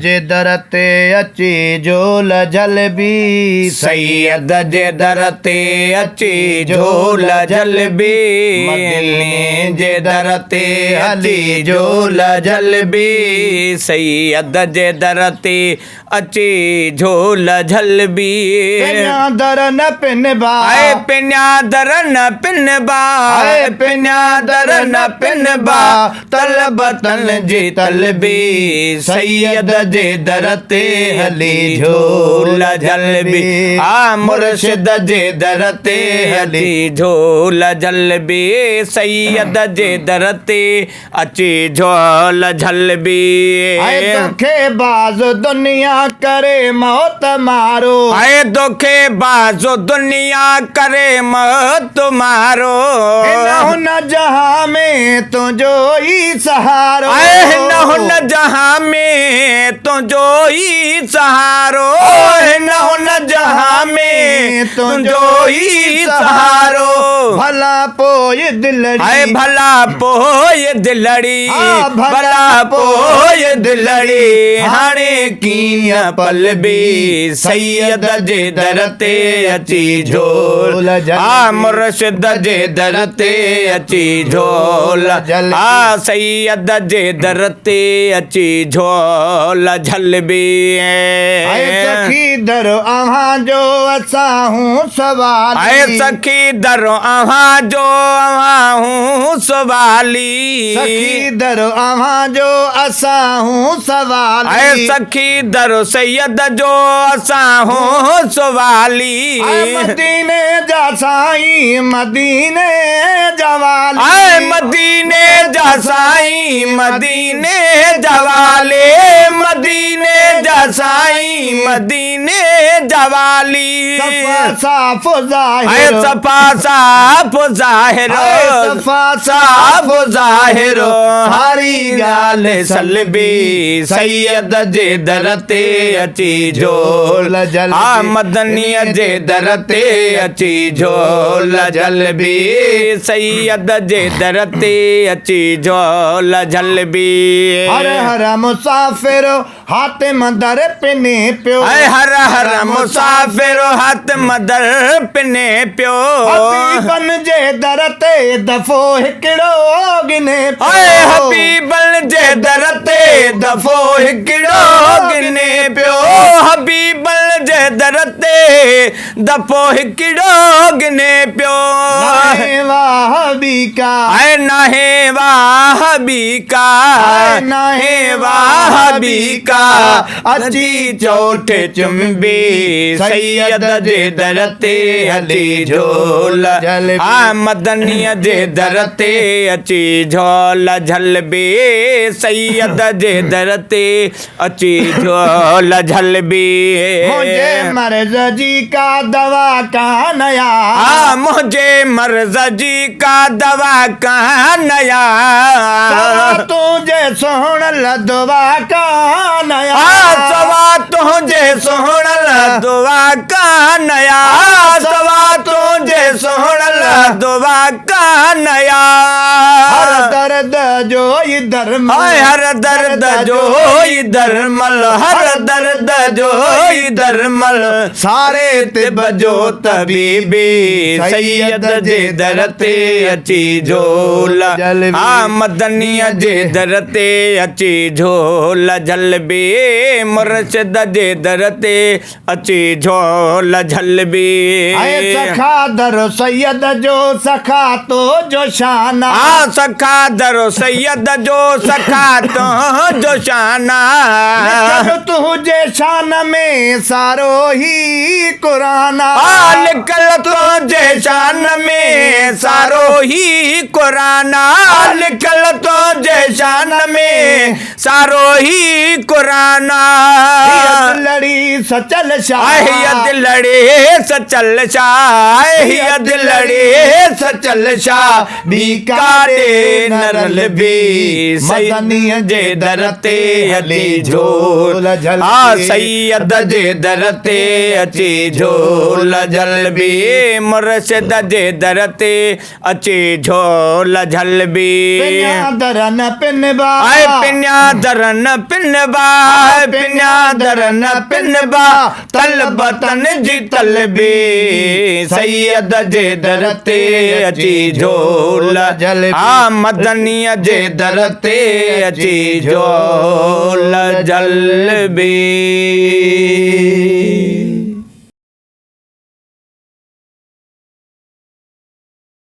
जे दर ते अची झोल जलबी सैयद जे दर ते अची झोल जलबी मदीने जे दर ते अची झोल जलबी सैयद जे दर ते अची झोल जलबी पिन्या दर न पिनबा आए पिन्या दर न पिनबा आए पिन्या दर न पिनबा तलब तन जी तलबी सैयद जे दर ते हली झोल जलबी आ मुर्शिद जे दर ते हली झोल जलबी सैयद जे दर ते अची झोल जलबी आए दुखे बाज दुनिया करे मौत मारो आए दुखे बाजो दुनिया करे मौत मारो न जहां में तुझो ही सहारो आए न जहां में तुझो ही सहारो न जहां में तुझो ही सहारो भला पोय दिलड़ी आए भला पोय दिलड़ी भला पोय दिलड़ी हाणे कीअं पलबी सैयद जे दर ते अची झोल आ मुर्शिद जे दर ते अची झोल आ सैयद जे दर ते अची झोल झलबी सखी दर अहां जो असां हूं सवाली आए सखी दर अहां जो अहां हूं सवाली सखी दर अहां जो असां हूं सवाली आए सखी दर सैयद जो असां हूं सवाली मदीने जा साईं मदीने जवाली आए मदीने जा साईं मदीने जवाले मदीने जा साईं मदीने जवाली साफ आए ज़ाहिर सफा साफ ज़ाहिर सफा साफ ज़ाहिर हारी ॻाल्हि सलबी सैयद जे दर ते अची झोल आ मदनीअ जे दर ते अची झोल जलबी सैयद जे दर ते अची झोल जलबी हर हर मुसाफिर हातिम दर पिने पियो हर हर मुसाफिर हातिम दर पिने पियो हबीबन जे दर ते दफ़ो हिकिड़ो गिने हबीबन जे दर ते दफ़ो हिकिड़ो गिने पियो हबीबन जे दर ते दफ़ो हिकिड़ो गिने पियो वाहबी का ऐं नाहे वाहबी का नाहे वाहबी का अची चोठ चुंबी सैयद जे दर ते हली झोल आ मदनीअ जे दर ते अची झोल झलबी सैयद जे दर ते अची झोल झलबी मुझे मर्ज जी का दवा कान आया मुझे मर्ज जी का दवा कान आया तुझे सोहण दवा कान आया सवा तुझे सोहण दुआ कान आया सवा तुझे सोहण दुआ कान आया हर दर्द जो धर्म हर दर्द जो धर्मल हर दर्द जो धर्मल सारे तिब जो तबीबी सैयद जे दर ते अची झोल आ मदनीअ जे दर ते अची झोल झलबी मुर्शिद जे दर ते अची झोल झलबी सखा दर सैयद जो सखा तो जो शाना सखा दर सैयद जो सखा तो जो शाना तुझे शान में सारो ही कुराना निकल तुझे शान में सारो ही कुराना निकल तुझे शान में सारो ही कुराना लड़ी सचल शाह लड़े सचल शाह लड़े सचल शाह बीकारे नरल भी मदनीअ जे दर ते अची झोल आ सैयद जे दर ते अची झोल झलबी मुर्शिद जे दर ते अची झोल झलबी पिन्या दरन पिनबा आए पिन्या दरन पिनबा पिन्या दरन पिनबा तलबतन जी तलबी सैयद जे दर ते अची झोल आ मदनीअ जे दर ते अची झोल जलबी।